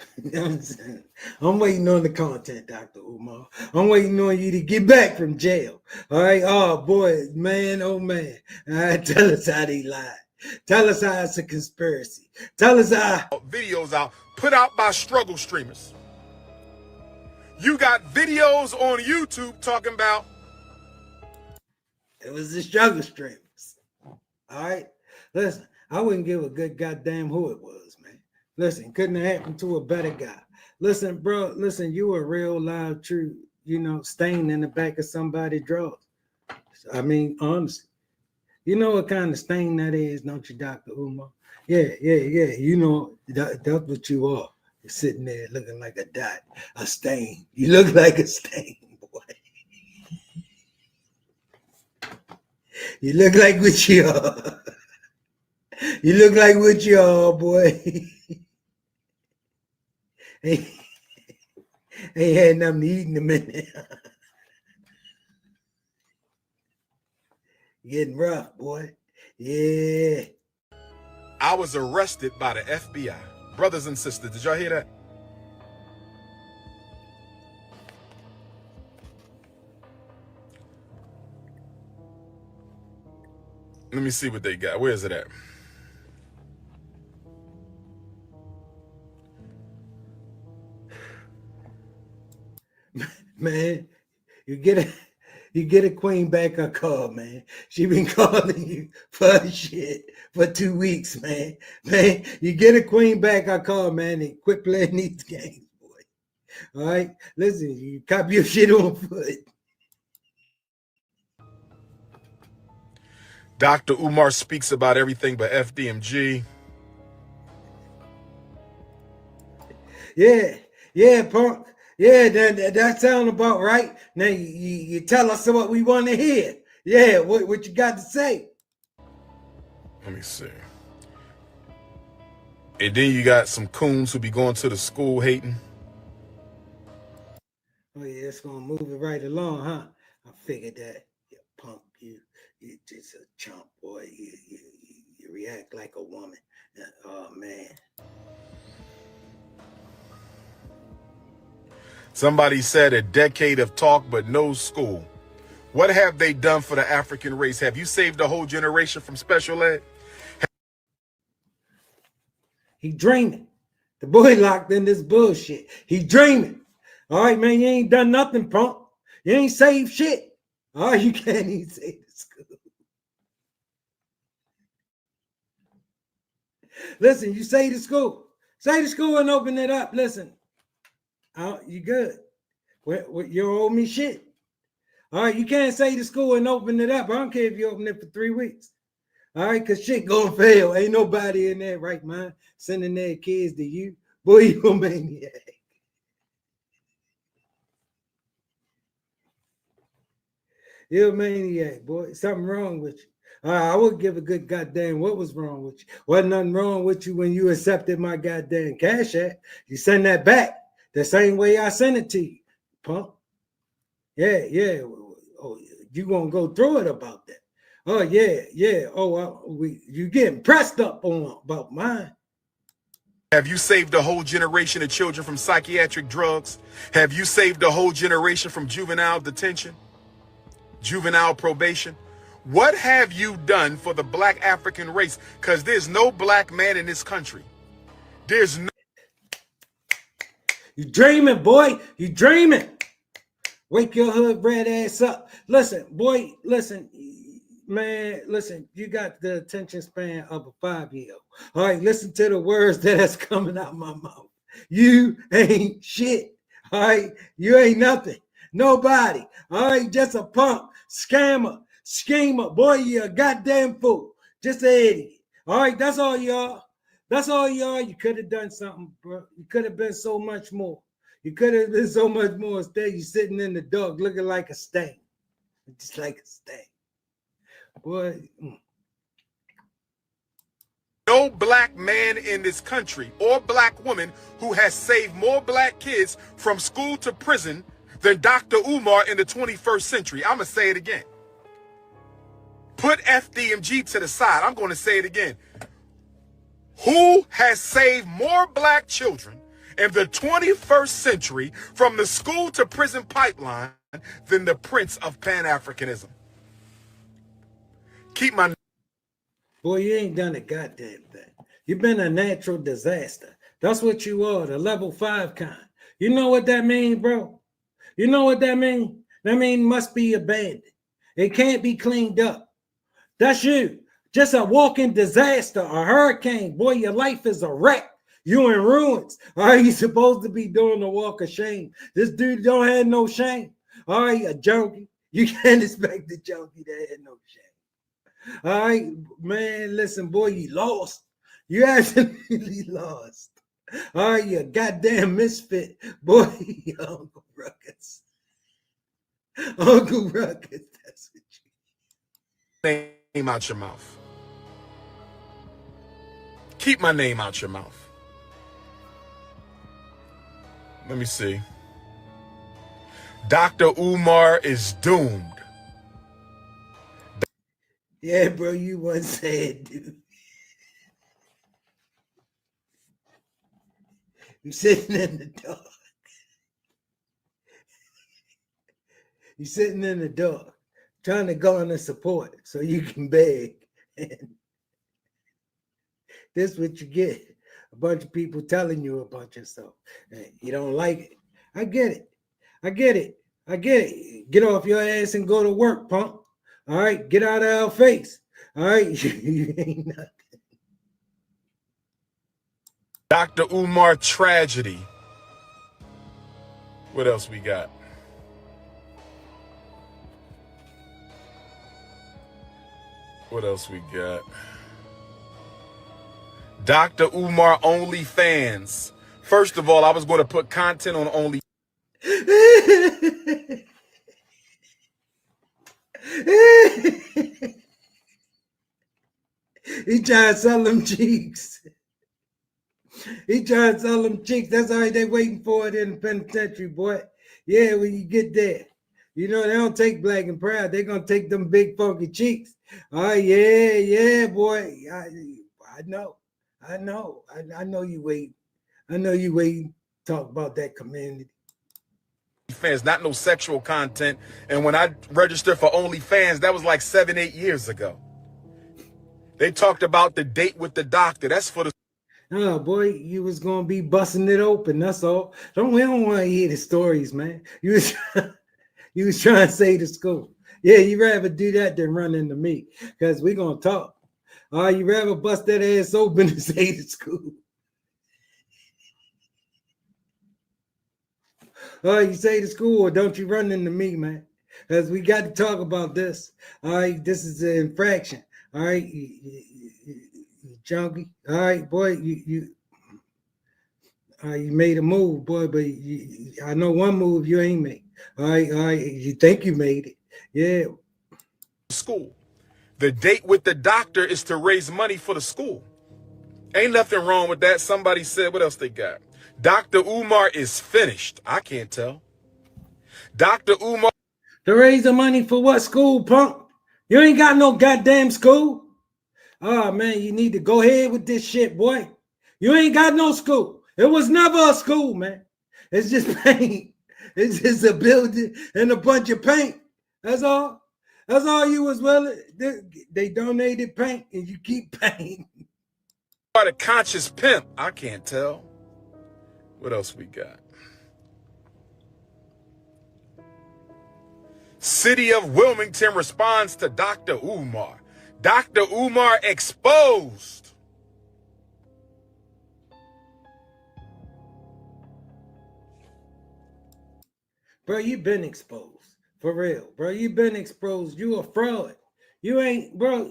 I'm waiting on the content, Dr. Umar. I'm waiting on you to get back from jail. All right? Oh, boy, man, oh, man. All right, tell us how they lied. Tell us how it's a conspiracy. Tell us how. Videos out, put out by struggle streamers. You got videos on YouTube talking about. It was the struggle streamers. All right? Listen, I wouldn't give a good goddamn who it was, man. Listen, couldn't have happened to a better guy. Listen, bro, listen, you a real live, true, stain in the back of somebody's drawers. I mean, honestly. You know what kind of stain that is, don't you, Dr. Umar? Yeah. You know, that's what you are. You're sitting there looking like a dot, a stain. You look like a stain, boy. You look like what you are. You look like what you are, boy. Ain't had nothing to eat in a minute. Getting rough, boy. Yeah. I was arrested by the FBI. Brothers and sisters, did y'all hear that? Let me see what they got. Where is it at? Man, you get a queen back a call, man. She been calling you for shit for 2 weeks, man. Man, you get a queen back a call, man, and quit playing these games, boy. All right? Listen, you copy your shit on foot. Dr. Umar speaks about everything but FDMG. Yeah, punk. Yeah, that sound about right. Now you tell us what we want to hear. Yeah, what you got to say? Let me see. And then you got some coons who be going to the school hating. Oh yeah, it's gonna move it right along, huh? I figured that. You punk, you just a chump, boy. You react like a woman. Oh man. Somebody said a decade of talk but no school. What have they done for the African race? Have you saved a whole generation from special ed? He dreaming. The boy locked in this bullshit. He dreaming. All right, man, you ain't done nothing, punk. You ain't saved shit. All right, you can't even save the school. Listen, you say the school. Say the school and open it up. Listen. You good. You owe me shit. All right, you can't say the school and open it up. I don't care if you open it for 3 weeks. All right, because shit gonna fail. Ain't nobody in there right mind sending their kids to you. Boy, you a maniac. You're a maniac, boy. Something wrong with you. I would give a good goddamn what was wrong with you. Wasn't nothing wrong with you when you accepted my goddamn cash app. You send that back the same way I sent it to you, punk. Yeah. Oh, you gonna go through it about that? Oh yeah. Oh, you getting pressed up on about mine? Have you saved a whole generation of children from psychiatric drugs? Have you saved a whole generation from juvenile detention? Juvenile probation? What have you done for the black African race? Because there's no black man in this country. There's no. You dreaming, boy. You dreaming. Wake your hood red ass up. Listen, boy, listen, man, listen, you got the attention span of a 5-year-old. All right, listen to the words that's coming out my mouth. You ain't shit. All right, you ain't nothing. Nobody. All right, just a punk, scammer, schemer. Boy, you a goddamn fool. Just an idiot. All right, that's all y'all. That's all y'all. You could have done something, bro. You could have been so much more. You could have been so much more. Instead, you sitting in the dark looking like a stain. Just like a stain. Boy. No black man in this country or black woman who has saved more black kids from school to prison than Dr. Umar in the 21st century. I'm going to say it again. Put FDMG to the side. I'm going to say it again. Who has saved more black children in the 21st century from the school to prison pipeline than the Prince of Pan-Africanism? Keep my... Boy, you ain't done a goddamn thing. You've been a natural disaster. That's what you are, the level 5 kind. You know what that means, bro? You know what that means? That means must be abandoned. It can't be cleaned up. That's you. Just a walking disaster, a hurricane. Boy, your life is a wreck. You in ruins. All right, you supposed to be doing the walk of shame. This dude don't have no shame. All right, a junkie. You can't expect the junkie to have no shame. All right, man, listen, boy, you lost. You absolutely lost. All right, you goddamn misfit. Boy, Uncle Ruckus. Uncle Ruckus, that's what you... Name out your mouth. Keep my name out your mouth. Let me see. Dr. Umar is doomed. Yeah, bro, you once said, dude. You're sitting in the dark. You're sitting in the dark, trying to go on and support so you can beg. And this is what you get. A bunch of people telling you a bunch of stuff. And you don't like it. I get it. I get it. I get it. Get off your ass and go to work, punk. All right, get out of our face. All right, you ain't nothing. Dr. Umar tragedy. What else we got? What else we got? Dr. Umar OnlyFans. First of all, I was going to put content on Only. He trying to sell them cheeks. He trying to sell them cheeks. That's all right. They waiting for it in the penitentiary, boy. Yeah, when you get there. You know, they don't take black and proud. They're going to take them big funky cheeks. Oh, yeah, boy. I know. I know you wait. I know you wait. Talk about that community. Fans, not no sexual content. And when I registered for OnlyFans, that was like 7-8 years ago. They talked about the date with the doctor. That's for the... Oh, boy, you was going to be busting it open. That's all. We don't want to hear the stories, man. You was trying to say to school. Yeah, you rather do that than run into me because we're going to talk. You rather bust that ass open and say to school. You say to school or don't you run into me, man? Because we got to talk about this. All right, this is an infraction. All right, you junkie. All right, boy, you made a move, boy, but I know one move you ain't made. All right, you think you made it. Yeah. School. The date with the doctor is to raise money for the school. Ain't nothing wrong with that. Somebody said, what else they got? Dr. Umar is finished. I can't tell. Dr. Umar. To raise the money for what school, punk? You ain't got no goddamn school. Oh, man, you need to go ahead with this shit, boy. You ain't got no school. It was never a school, man. It's just paint. It's just a building and a bunch of paint. That's all. That's all you was willing. They donated paint and you keep painting. By the conscious pimp, I can't tell. What else we got? City of Wilmington responds to Dr. Umar. Dr. Umar exposed. Bro, you been exposed. For real. Bro, you been exposed. You a fraud. You ain't, bro.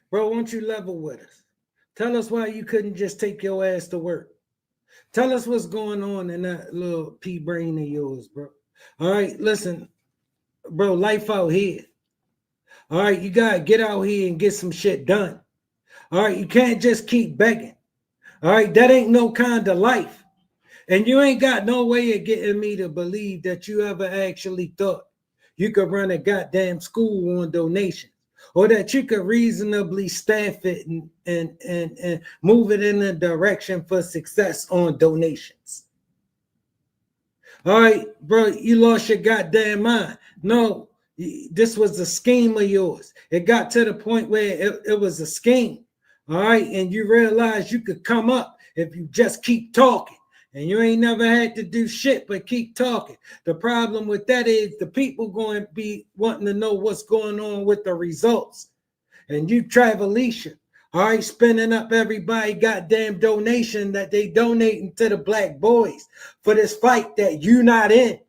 Bro, won't you level with us? Tell us why you couldn't just take your ass to work. Tell us what's going on in that little pea brain of yours, bro. All right, listen, bro, life out here. All right, you got to get out here and get some shit done. All right, you can't just keep begging. All right, that ain't no kind of life. And you ain't got no way of getting me to believe that you ever actually thought you could run a goddamn school on donations, or that you could reasonably staff it and move it in a direction for success on donations. All right, bro, you lost your goddamn mind. No, this was a scheme of yours. It got to the point where it was a scheme. All right, and you realize you could come up if you just keep talking. And you ain't never had to do shit but keep talking. The problem with that is the people going to be wanting to know what's going on with the results. And you, Travelicia, all right, spending up everybody goddamn donation that they donating to the black boys for this fight that you not in.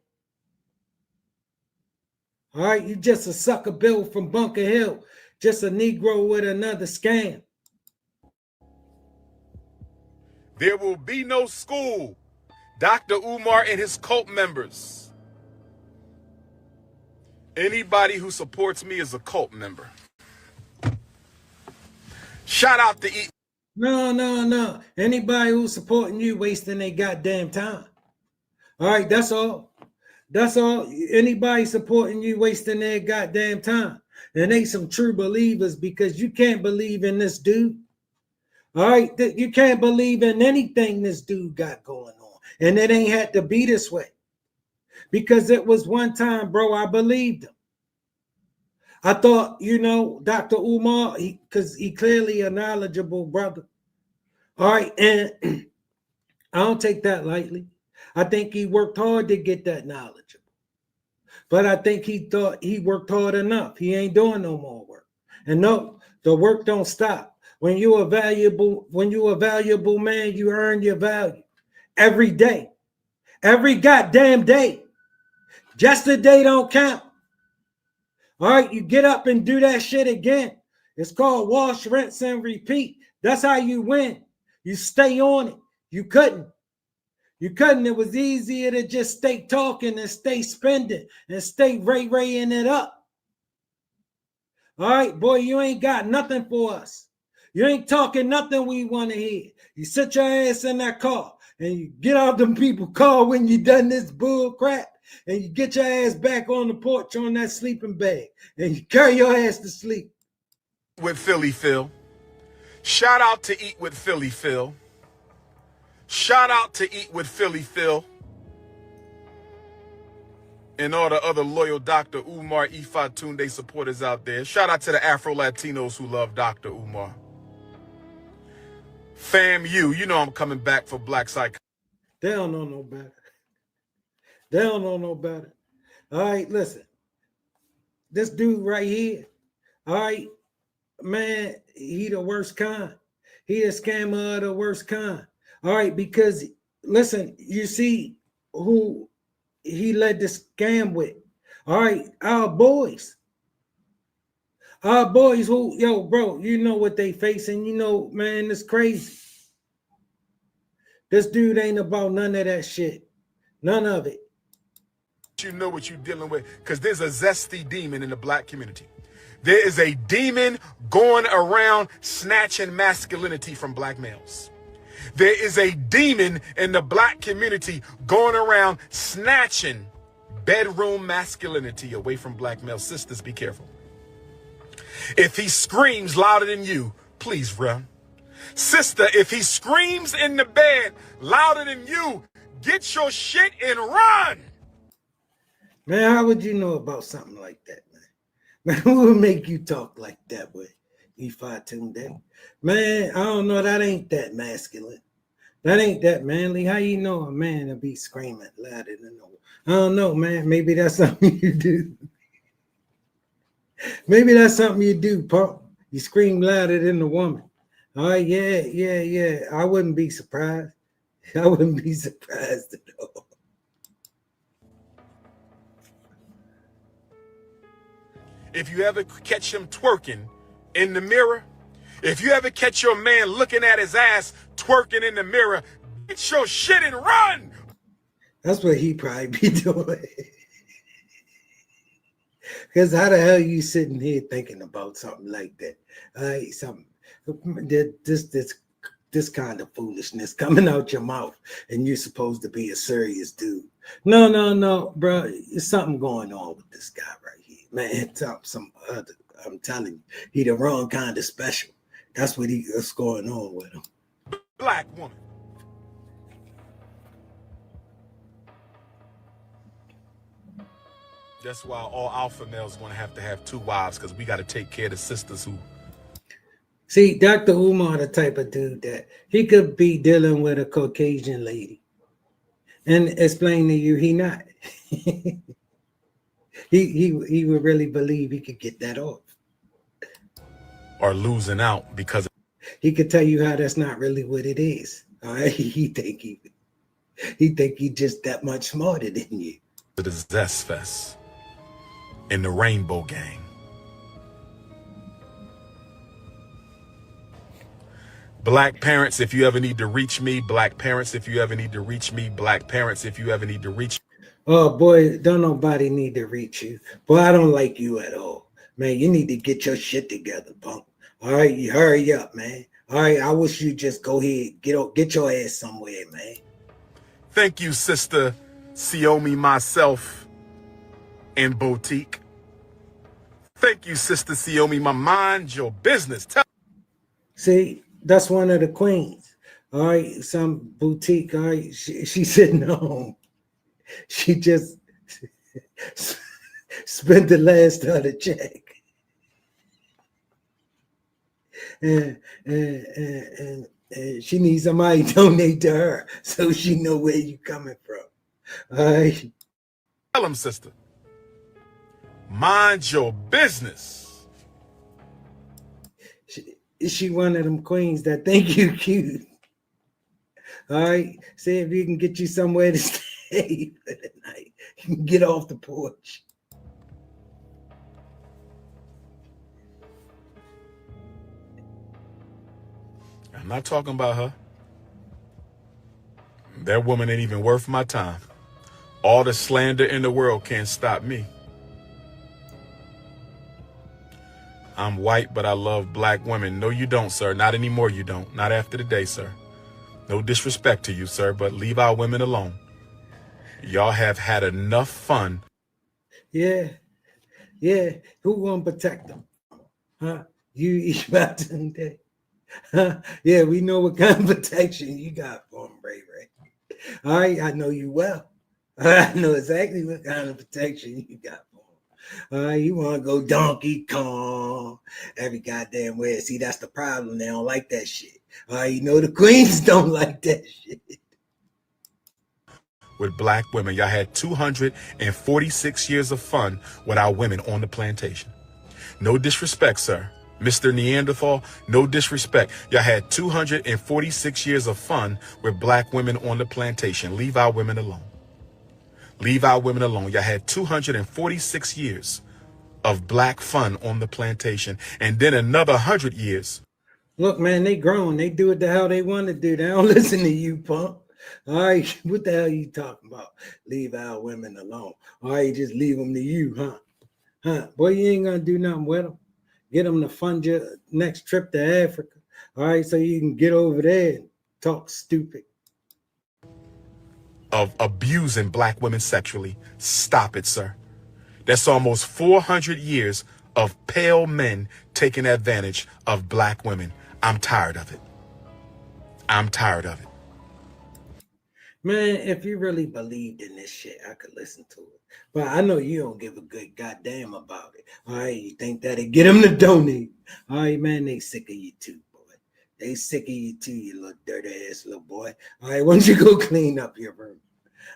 All right, you just a sucker bill from Bunker Hill, just a Negro with another scam. There will be no school. Dr. Umar and his cult members. Anybody who supports me is a cult member. Shout out to E. No. Anybody who's supporting you wasting their goddamn time. All right, that's all. That's all. Anybody supporting you wasting their goddamn time. And they some true believers, because you can't believe in this dude. All right, you can't believe in anything this dude got going on. And it ain't had to be this way. Because it was one time, bro, I believed him. I thought, Dr. Umar, because he clearly a knowledgeable brother. All right, and I don't take that lightly. I think he worked hard to get that knowledgeable. But I think he thought he worked hard enough. He ain't doing no more work. And no, the work don't stop. When you a valuable man, you earn your value every day, every goddamn day. Just the day don't count. All right, you get up and do that shit again. It's called wash, rinse, and repeat. That's how you win. You stay on it. You couldn't. It was easier to just stay talking and stay spending and stay ray-raying it up. All right, boy, you ain't got nothing for us. You ain't talking nothing we want to hear. You sit your ass in that car and you get out them people's car when you done this bull crap, and you get your ass back on the porch on that sleeping bag and you carry your ass to sleep. With Philly Phil. Shout out to Eat with Philly Phil. Shout out to Eat with Philly Phil. And all the other loyal Dr. Umar Ifatunde supporters out there. Shout out to the Afro-Latinos who love Dr. Umar. Fam, you know I'm coming back for Black Psych. They don't know no better. They don't know no better. All right, listen. This dude right here, all right, man, he the worst kind. He a scammer of the worst kind. All right, because, listen, you see who he led the scam with. All right, our boys. Our boys who, yo, bro, you know what they facing. You know, man, it's crazy. This dude ain't about none of that shit. None of it. You know what you're dealing with, because there's a zesty demon in the black community. There is a demon going around snatching masculinity from black males. There is a demon in the black community going around snatching bedroom masculinity away from black males. Sisters, be careful. If he screams louder than you, please run. Sister, if he screams in the bed louder than you, get your shit and run. Man, how would you know about something like that, man? Man, who would make you talk like that way? E5 tuned in. Man, I don't know. That ain't that masculine. That ain't that manly. How you know a man will be screaming louder than a woman? I don't know, man. Maybe that's something you do. Maybe that's something you do, punk. You scream louder than the woman. All right, yeah. I wouldn't be surprised. I wouldn't be surprised at all. If you ever catch him twerking in the mirror, if you ever catch your man looking at his ass twerking in the mirror, get your shit and run. That's what he probably be doing. Because how the hell are you sitting here thinking about something like that? This kind of foolishness coming out your mouth, and you're supposed to be a serious dude. No, bro. There's something going on with this guy right here, man. Some other. I'm telling you, he the wrong kind of special. That's what's going on with him. Black woman. That's why all alpha males going to have 2 wives, because we got to take care of the sisters who. See, Dr. Umar, the type of dude that he could be dealing with a Caucasian lady and explain to you he not. he would really believe he could get that off. Are losing out because he could tell you how that's not really what it is. All right, he think he just that much smarter than you. The Zest Fest in the Rainbow Gang. Black parents, if you ever need to reach me. Black parents, if you ever need to reach me. Black parents, if you ever need to reach. Oh boy, don't nobody need to reach you. Boy, I don't like you at all. Man, you need to get your shit together, punk. All right, you hurry up, man. All right, I wish you just go ahead, get your ass somewhere, man. Thank you, sister Siomi, myself, and Boutique. Thank you, sister Siomi, my mind your business. See, that's one of the queens. All right, some boutique. All right, she's sitting home. She just spent the last of the check. And she needs somebody to donate to her so she know where you coming from. All right. Tell him, sister. Mind your business. She one of them queens that think you cute. All right. See if you can get you somewhere to stay for the night. You can get off the porch. I'm not talking about her. That woman ain't even worth my time. All the slander in the world can't stop me. I'm white, but I love black women. No, you don't, sir. Not anymore, you don't. Not after the day, sir. No disrespect to you, sir, but leave our women alone. Y'all have had enough fun. Yeah. Who gonna protect them? Huh? You each about to. Yeah, we know what kind of protection you got for him, Ray. All right, I know you well. I know exactly what kind of protection you got for him. All right, you want to go Donkey Kong every goddamn way. See, that's the problem. They don't like that shit. All right, you know the queens don't like that shit. With black women, y'all had 246 years of fun with our women on the plantation. No disrespect, sir. Mr. Neanderthal, no disrespect. Y'all had 246 years of fun with black women on the plantation. Leave our women alone. Leave our women alone. Y'all had 246 years of black fun on the plantation. And then another 100 years. Look, man, they grown. They do what the hell they want to do. They don't listen to you, punk. All right, what the hell are you talking about? Leave our women alone. All right, just leave them to you, huh? Boy, you ain't going to do nothing with them. Get them to fund your next trip to Africa. All right, so you can get over there and talk stupid. Of abusing black women sexually. Stop it, sir. That's almost 400 years of pale men taking advantage of black women. I'm tired of it. I'm tired of it. Man, if you really believed in this shit, I could listen to it. But I know you don't give a good goddamn about it. All right, you think that'd get them to donate. All right, man, they sick of you too, boy. They sick of you too, you little dirty ass little boy. All right, why don't you go clean up your room?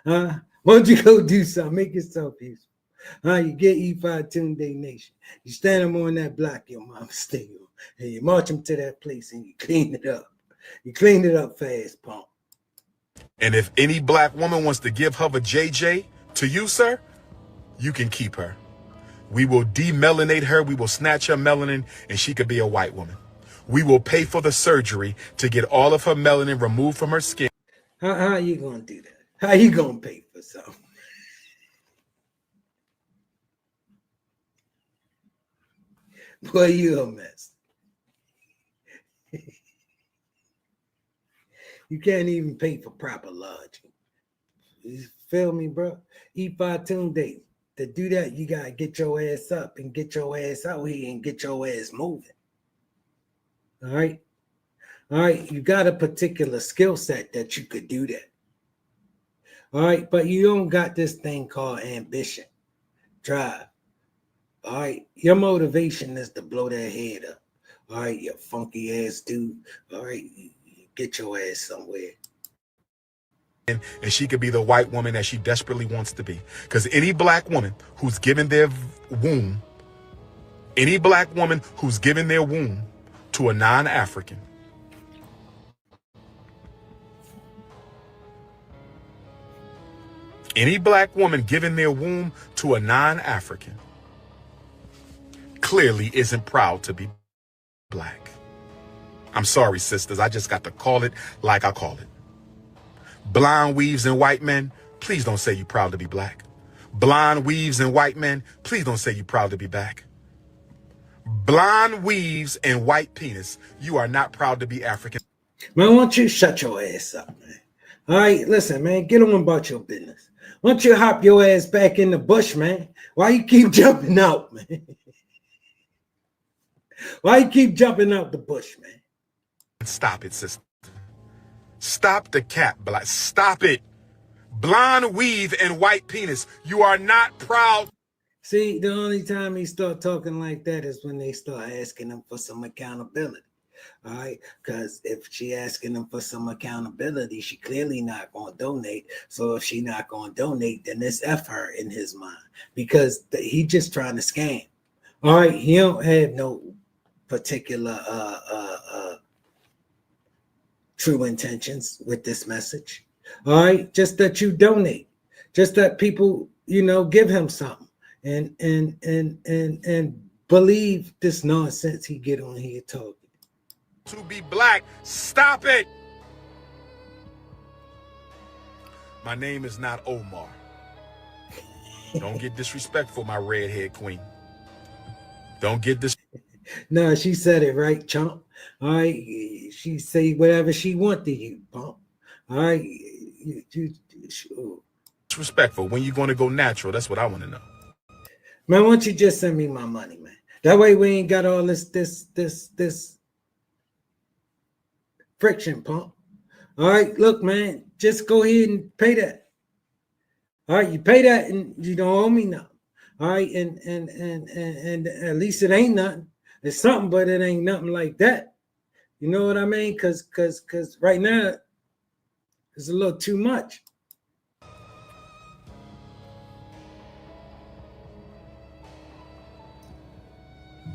Huh? Why don't you go do something? Make yourself useful. You get E5 Tunde Nation. You stand them on that block your mama stay on. And you march them to that place and you clean it up. You clean it up fast, punk. And if any black woman wants to give her a JJ to you, sir, you can keep her. We will demelanate her. We will snatch her melanin and she could be a white woman. We will pay for the surgery to get all of her melanin removed from her skin. How are you going to do that? How you going to pay for something? Boy, you a mess. You can't even pay for proper lodging. You feel me, bro? E5 Tunde. To do that, you got to get your ass up and get your ass out here and get your ass moving. All right? All right, you got a particular skill set that you could do that. All right, but you don't got this thing called ambition, drive. All right, your motivation is to blow that head up. All right, you funky ass dude. All right, get your ass somewhere. And she could be the white woman that she desperately wants to be. Because any black woman who's given their womb, any black woman who's given their womb to a non-African, any black woman giving their womb to a non-African clearly isn't proud to be black. I'm sorry, sisters. I just got to call it like I call it. Blonde weaves and white men, please don't say you're proud to be black. Blonde weaves and white men, please don't say you're proud to be black. Blonde weaves and white penis, you are not proud to be African. Man, why don't you shut your ass up, man? All right, listen, man, get on about your business. Why don't you hop your ass back in the bush, man? Why you keep jumping out, man? Why you keep jumping out the bush, man? Stop it, sister. Stop the cap, black. Stop it. Blonde weave and white penis. You are not proud. See, the only time he start talking like that is when they start asking him for some accountability. All right, because if she asking him for some accountability, she clearly not going to donate. So if she not going to donate, then it's F her in his mind because he just trying to scam. All right, he don't have no particular true intentions with this message. All right, just that you donate, just that people, give him something and believe this nonsense he get on here talking. To be black, stop it. My name is not Omar. Don't get disrespectful, my redhead queen. Don't get this. No, she said it right, chump. All right, she say whatever she want to you, pump. All right, Disrespectful. When you going to go natural? That's what I want to know. Man, why don't you just send me my money, man? That way we ain't got all this friction, pump. All right, look, man, just go ahead and pay that. All right, you pay that and you don't owe me nothing. All right, and at least it ain't nothing. It's something, but it ain't nothing like that. You know what I mean? Because right now it's a little too much.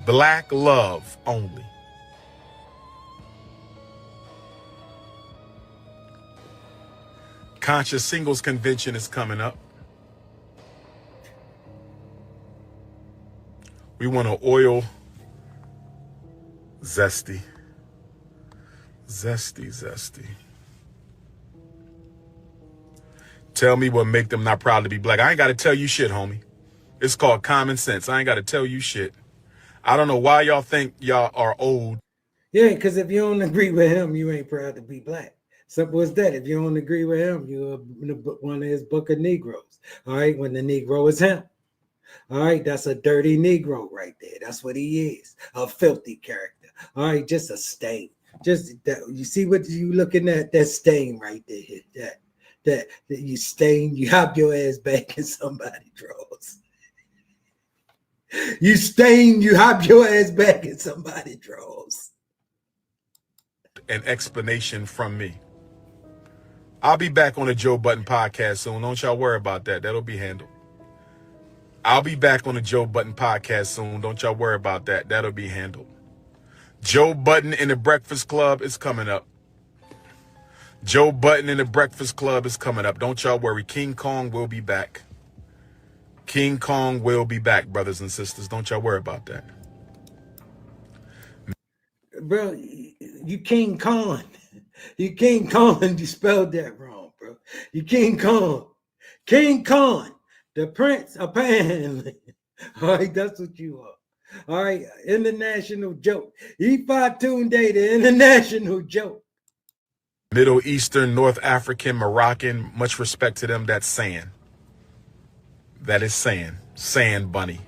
Black love only. Conscious Singles Convention is coming up. We want to oil Zesty. Tell me what make them not proud to be black. I ain't got to tell you shit, homie. It's called common sense. I ain't got to tell you shit. I don't know why y'all think y'all are old. Yeah, because if you don't agree with him, you ain't proud to be black. Simple as that. If you don't agree with him, you're one of his book of Negroes. All right, when the Negro is him. All right, that's a dirty Negro right there. That's what he is, a filthy character. All right, just a stain. Just that, you see what you looking at? That stain right there. that you stain, you hop your ass back in somebody's drawers. You stain, you hop your ass back in somebody's drawers. An explanation from me. I'll be back on the Joe Budden podcast soon. Don't y'all worry about that. That'll be handled. I'll be back on the Joe Budden podcast soon. Don't y'all worry about that. That'll be handled. Joe Budden in the Breakfast Club is coming up. Joe Budden in the Breakfast Club is coming up. Don't y'all worry. King Kong will be back. King Kong will be back, brothers and sisters. Don't y'all worry about that. Bro, you King Kong. You King Kong. You spelled that wrong, bro. You King Kong. King Kong, the Prince of Panhandler. All right, that's what you are. All right, international joke. E5 Day, the international joke. Middle Eastern, North African, Moroccan, much respect to them. That's sand. That is sand. Sand bunny.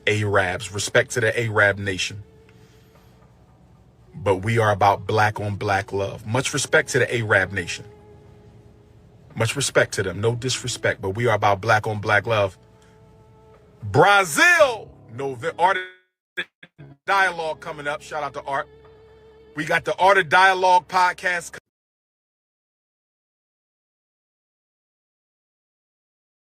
Arabs. Respect to the Arab nation. But we are about black on black love. Much respect to the Arab nation. Much respect to them. No disrespect, but we are about black on black love. Brazil. No, the Art of Dialogue coming up. Shout out to Art. We got the Art of Dialogue podcast